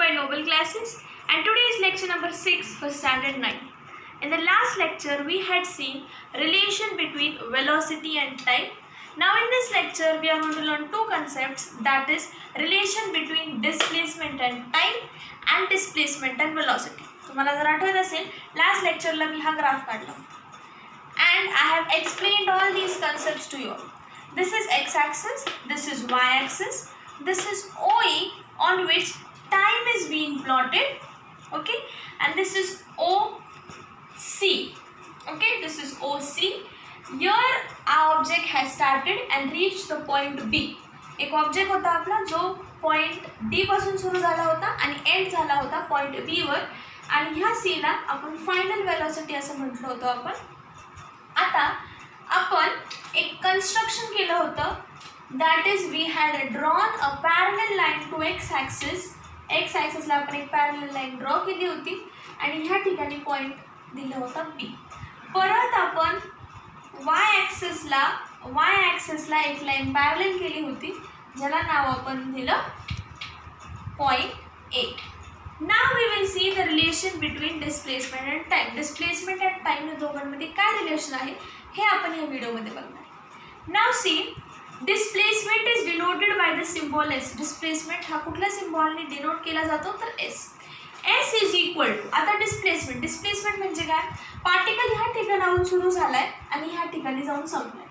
by Noble Classes, and today is lecture number 6 for standard 9. In the last lecture we had seen relation between velocity and time. Now in this lecture we are going to learn two concepts, that is relation between displacement and time and displacement and velocity. तुम्हाला जर आठवत असेल last लेक्चरला मी हा graph काढला and I have explained all these concepts to you. This is x-axis, this is y-axis, this is OE on which time is being plotted, okay, and this is OC, okay, this is OC. Here our object has started and reached the point B. एक object होता आपला जो point D पासून सुरू झाला होता आणि end झाला होता पॉइंट बी वर, आणि ह्या सी ला आपण फायनल वेलोसिटी असं म्हटलं होतं आपण. आता आपण एक कन्स्ट्रक्शन केलं होतं, that is we had drawn a parallel line to X axis. X ॲक्सिसला आपण एक पॅरलल लाईन ड्रॉ केली होती आणि ह्या ठिकाणी पॉईंट दिलं होतं बी. परत आपण वाय ॲक्सिसला एक लाईन पॅरलल केली होती ज्याला नाव आपण दिलं point A. Now we will see the relation between displacement and time. Displacement and time या दोघांमध्ये काय रिलेशन आहे हे आपण या व्हिडिओमध्ये बघणार. Now see, displacement is denoted by the symbol S. Displacement हा कुठल्या सिम्बॉलने डिनोट केला जातो तर S. S is equal to, आता डिस्प्लेसमेंट म्हणजे काय, पार्टिकल ह्या ठिकाणाहून सुरू झालाय आणि ह्या ठिकाणी जाऊन संपलाय.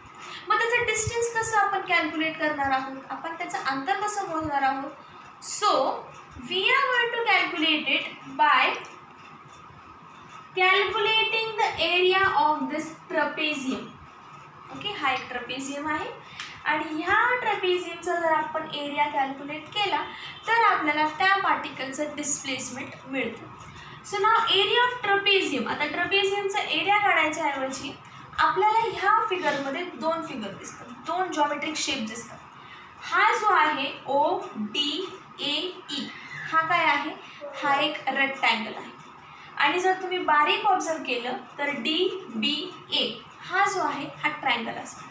मग त्याचं डिस्टन्स कसं आपण कॅल्क्युलेट करणार आहोत, आपण त्याचं अंतर कसं मोजणार आहोत. So we are going to calculate it by calculating the area of this trapezium. Okay, हा एक ट्रपेझियम आहे आणि ह्या ट्रपेझियमचा जर आपण एरिया कॅल्क्युलेट केला तर आपल्याला त्या पार्टिकलचं डिस्प्लेसमेंट मिळतं. So now area of trapezium. आता ट्रपेझियमचा एरिया काढायच्या ऐवजी आपल्याला ह्या फिगरमध्ये दोन फिगर दिसतात, दोन जॉमेट्रिक शेप दिसतात. हा जो आहे ODAE हा काय आहे, हा एक रेक्टँगल आहे. आणि जर तुम्ही बारीक ऑब्झर्व केलं तर DBA हा जो आहे हा ट्रायंगल असणार.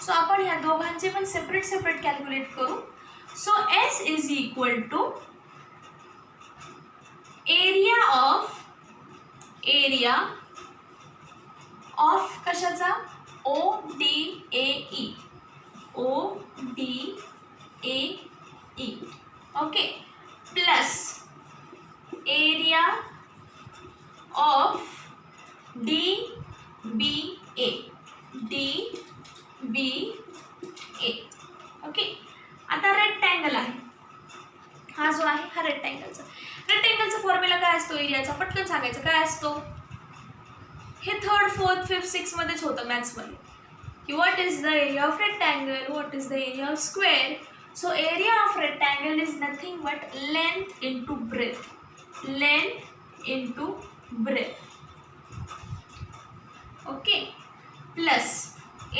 सो आपण ह्या दोघांचे पण सेपरेट कॅल्क्युलेट करू. So S is equal to area of कशाचा, ODAE okay, plus area of DBA okay. आता रेक्टँगल आहे, हा जो आहे हा रेक्टँगलचा फॉर्म्युला काय असतो एरियाचा, पटकन सांगायचं काय असतो. हे 3rd 4th 5th 6th मध्येच होतं मॅथ्समध्ये की what is the area of rectangle, what is the area of square. So area of rectangle is nothing but length into breadth. Okay, plus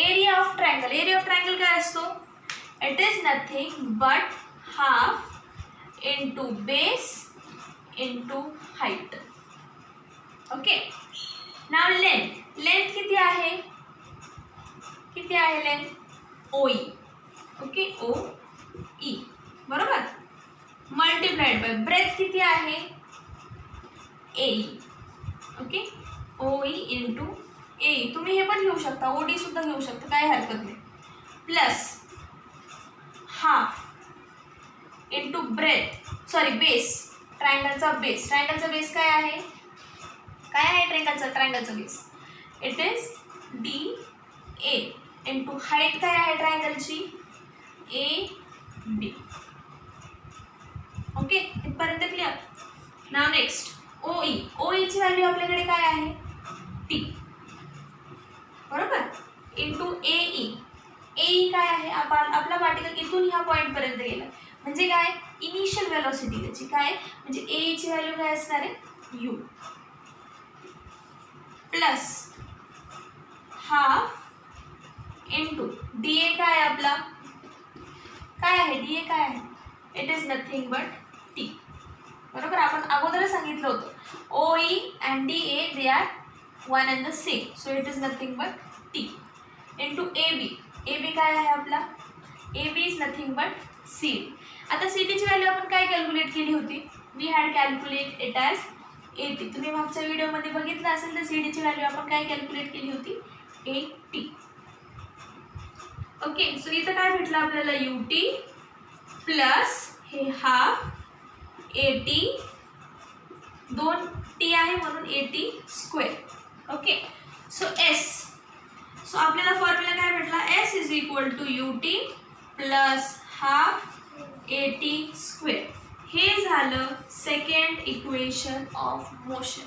area of triangle काय असतो, it is nothing but half into base into height. Okay, now length किती आहे length OE. Okay, OE बरोबर, multiplied by breath किती आहे AE. Okay, OE into AE. तुम्ही हे पण घेऊ शकता, OD सुद्धा घेऊ शकता, काही हरकत नाही. प्लस हाफ इंटू बेस, ट्रायंगलचा बेस काय आहे ट्रायंगलचा base, it is DA into height काय आहे ट्रायंगलची AB. ओके, इथपर्यंत क्लिअर. नाव नेक्स्ट OE ची व्हॅल्यू आपल्याकडे काय आहे T बरोबर, इंटू AE काय आहे, आपला पार्टिकल इथून ह्या पॉईंट पर्यंत गेला म्हणजे काय इनिशियल वेलोसिटी त्याची काय, म्हणजे AE ची व्हॅल्यू काय असणार आहे U, plus half into DA काय आपला DA काय आहे, it is nothing but T बरोबर. आपण अगोदर सांगितलं होतं OE and DA they are one and the same, so it is nothing but T into AB काय आहे आपला, AB is nothing but CD. आता CD ची व्हॅल्यू आपण काय कॅल्क्युलेट केली होती, we had calculate it as 80. तुम्ही मागच्या व्हिडिओमध्ये बघितलं असेल तर सी डीची व्हॅल्यू आपण काय कॅल्क्युलेट केली होती 80. ओके, सो इथं काय भेटलं आपल्याला UT प्लस हे हाफ 80, 2T आहे म्हणून 80 square. Okay, so S, so आपल्याला फॉर्म्युला काय भेटला S is equal to UT plus half 80 square. हे झालं second equation of motion.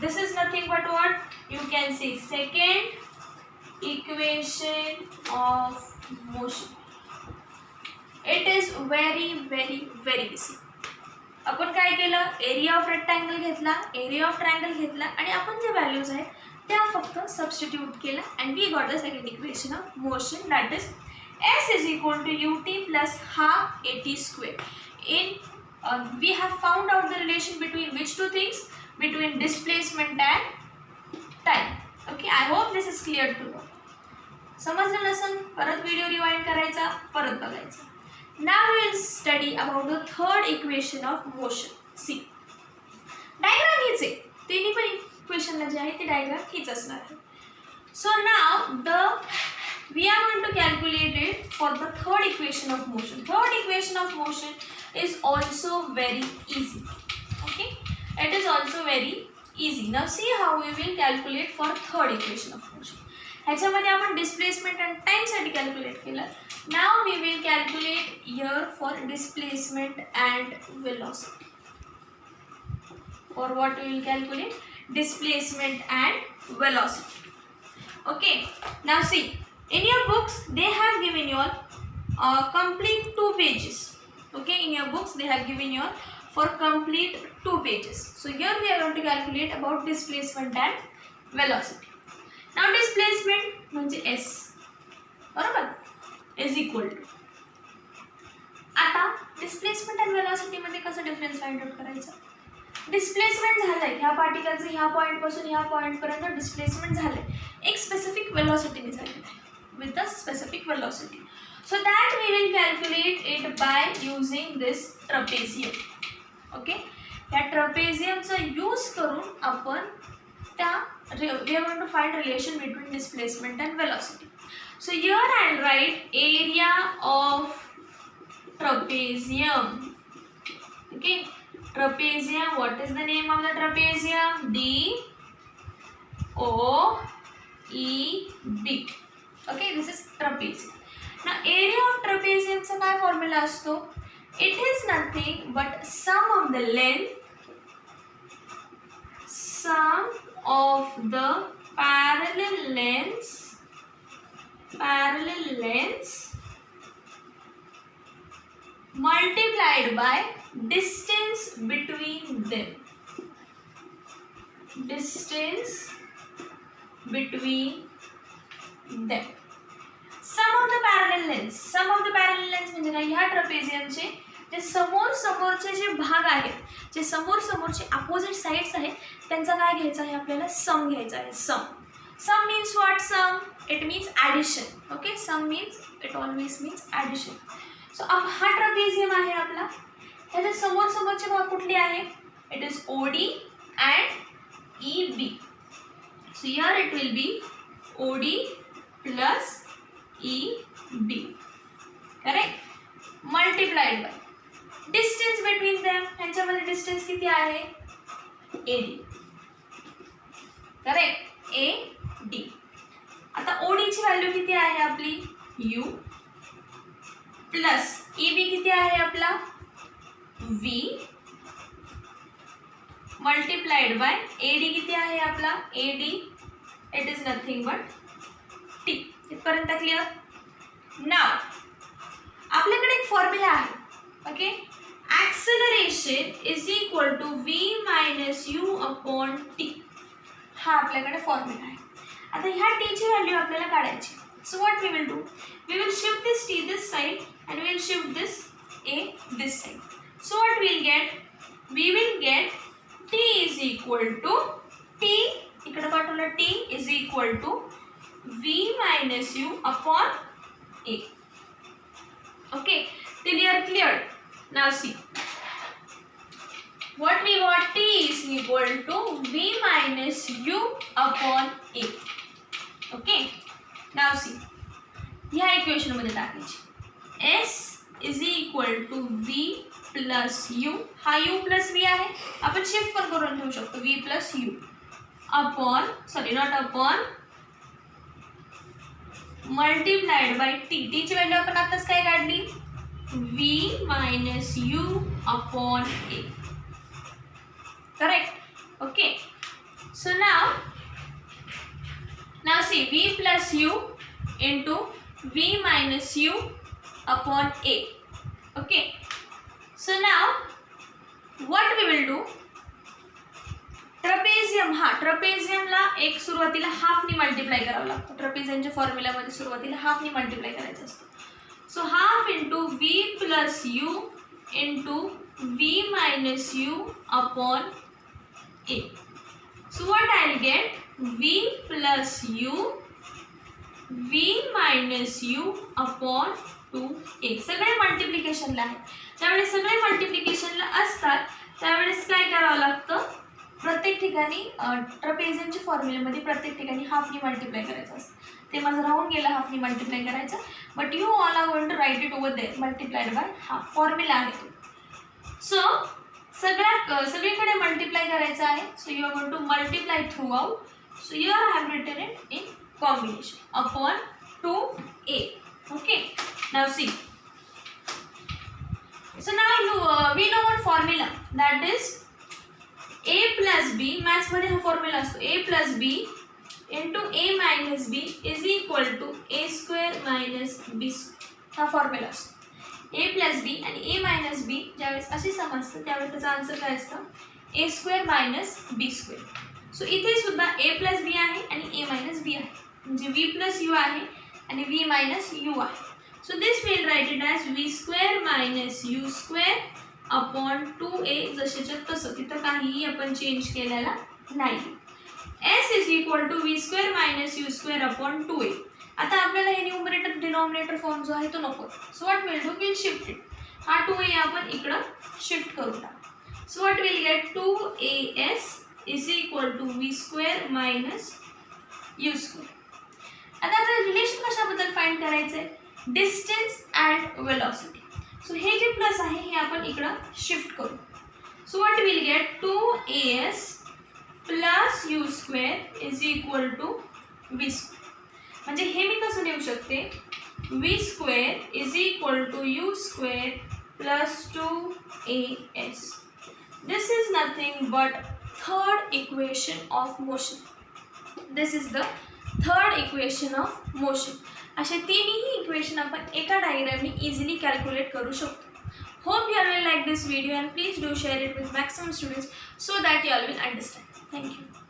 This is nothing but what, you can see second equation of motion. It is very very very easy. आपण काय केलं, area of rectangle घेतला, area of triangle घेतला आणि आपण जे व्हॅल्यूज आहेत त्या फक्त सबस्टिट्यूट केल्या and we got the second equation of motion, that is S is equal to UT plus half 80 square. We have found out the relation between which two things? Between displacement and time. Okay, I hope this is clear to you. समजलं नसेल परत video rewind करायचा, परत बघायचा. Now we will study about the third equation of motion. See, diagram हीच आहे, तिन्ही पण इक्वेशनला जे आहे ती डायग्राम हीच असणार आहे. So now we are going to calculate it for the third equation of motion. Third equation of motion is also very easy. Okay, it is also very easy. Now see how we will calculate for third equation of motion. ह्याच्यामध्ये आपण displacement and time साठी calculate केलं. Now we will calculate here for displacement and velocity. For what we will calculate? Displacement and velocity. Okay, now see. In your books, they have given you complete 2 pages. Okay, in your books, they have given you for complete 2 pages. So here we are going to calculate about displacement and velocity. Now displacement म्हणजे S, बरोबर, is equal to. आता displacement and velocity मध्ये कसं difference find out करायचा? Displacement झालंय, ह्या पार्टिकलचं ह्या point पासून ह्या पॉईंट पर्यंत डिस्प्लेसमेंट झालंय, एक स्पेसिफिक वेलोसिटीने झालेलं आहे, with the specific velocity. So that we will calculate it by using this trapezium. Okay, या trapeziumचा यूज करून आपण त्या we are going to find relation between displacement and velocity. So here I will write area of trapezium. Okay, trapezium, what is the name of the trapezium? DOEB. Okay, this is trapezium. Now area of trapezium चा काय formula असतो? It is nothing but sum of the parallel lengths multiplied by distance between them. Distance between them. Sum of the parallel lengths. Sum of the parallel lengths म्हणजे काय? ह्या ट्रपेझियमचे जे समोरचे जे भाग आहेत, जे समोरचे अपोजिट साइड्स आहेत, त्यांचा काय घ्यायचा आहे आपल्याला? सम घ्यायचा आहे. Sum means what? Sum it means addition. Okay, sum means it always means addition. So अब हा ट्रपेझियम आहे आपला, ह्याचे समोरचे भाग कुठले आहे? It is OD and EB. So here it will be OD plus EB, correct, multiplied by distance between them. ह्यांच्यामध्ये डिस्टन्स किती आहे? AD, correct, AD. आता OD ची व्हॅल्यू किती आहे आपली? U प्लस EB किती आहे आपला? V मल्टिप्लाइड बाय AD किती आहे आपला? AD it is nothing but T. इथपर्यंत क्लिअर? नाव आपल्याकडे एक फॉर्म्युला आहे. Okay, acceleration is equal to V minus U upon T. हा आपल्याकडे फॉर्म्युला आहे. आता ह्या T ची व्हॅल्यू आपल्याला काढायची. So what we will do? We will shift this T this side and we will shift this A this side. So what we will get? We will get T is equal to T, इकडे पाठवलं, T is equal to V minus U upon A. Okay, clear? Now see, what we got, T is equal to V minus U upon A. Okay, now see, ह्या equation मध्ये टाकायची S is equal to V plus U, हा U plus V आहे, आपण shift पण करून ठेवू शकतो, V plus U upon, sorry not upon, multiplied by T. T ची व्हॅल्यू आपण आताच काय काढली, V minus U upon A. Correct? Okay. So now see, V plus U into V minus U upon A. Okay. So now what we will do, ट्रपेझियम, हा ट्रपेझियमला एक सुरुवातीला हाफनी multiply करावं लागतं, ट्रपेझियमच्या फॉर्म्युलामध्ये सुरुवातीला हाफनी मल्टिप्लाय करायचं असतं. So half into V plus U into V minus U upon A. So what I'll get, V plus U, V minus U upon 2A. सगळे मल्टिप्लिकेशनला आहेत, त्यावेळेस सगळे मल्टिप्लिकेशनला असतात, त्यावेळेस काय करावं लागतं, प्रत्येक ठिकाणी ट्रपेझियमच्या फॉर्म्युलेमध्ये प्रत्येक ठिकाणी हाफनी मल्टिप्लाय करायचं असतं. ते माझं राहून गेलं हाफनी मल्टिप्लाय करायचं, but you all are going to write it over there, multiplied by half formula आहे तो. सो सगळीकडे मल्टिप्लाय करायचं आहे. So you are going to multiply throughout. So you are have written it in combination upon 2A. Okay, now see. So now we know one formula, that is A plus B. Maths मध्ये हा formula असतो, A plus B into A minus B is equal to A square minus B square. हा formula असतो. A plus B आणि A minus B ज्यावेळेस अशी सम असतं त्यावेळेस त्याचा आन्सर काय असतं, A square minus B square. So इथे सुद्धा A plus B आहे आणि A minus B आहे, म्हणजे V plus U आहे आणि V minus U आहे. So this will write it as V square minus U square upon 2A, जसेच्या तसं, तिथं काहीही आपण चेंज केलेला नाही. S is equal to V square minus U square upon 2A. आता आपल्याला हे न्यूमरेटर डिनॉमिनेटर फॉर्म जो आहे तो नको. So what will do, will shift it, हा 2A आपण इकडं शिफ्ट करू टाकू. So what will get, 2AS is equal to V square minus U square. आता आपल्याला रिलेशन कशाबद्दल फाइंड करायचंय, डिस्टन्स अँड वेलॉसिटी. सो हे जे प्लस आहे हे आपण इकडं शिफ्ट करू. So what will get, 2AS plus U square is equal to V square. म्हणजे हे मी कसं लिहू शकते, V square is equal to U square plus 2AS. This is nothing but third equation of motion. This is the third equation of motion. असे तिन्ही equation आपण एका डायग्रामने easily calculate करू शकतो. Hope you all will like this video and please do share it with maximum students so that you all will understand. Thank you.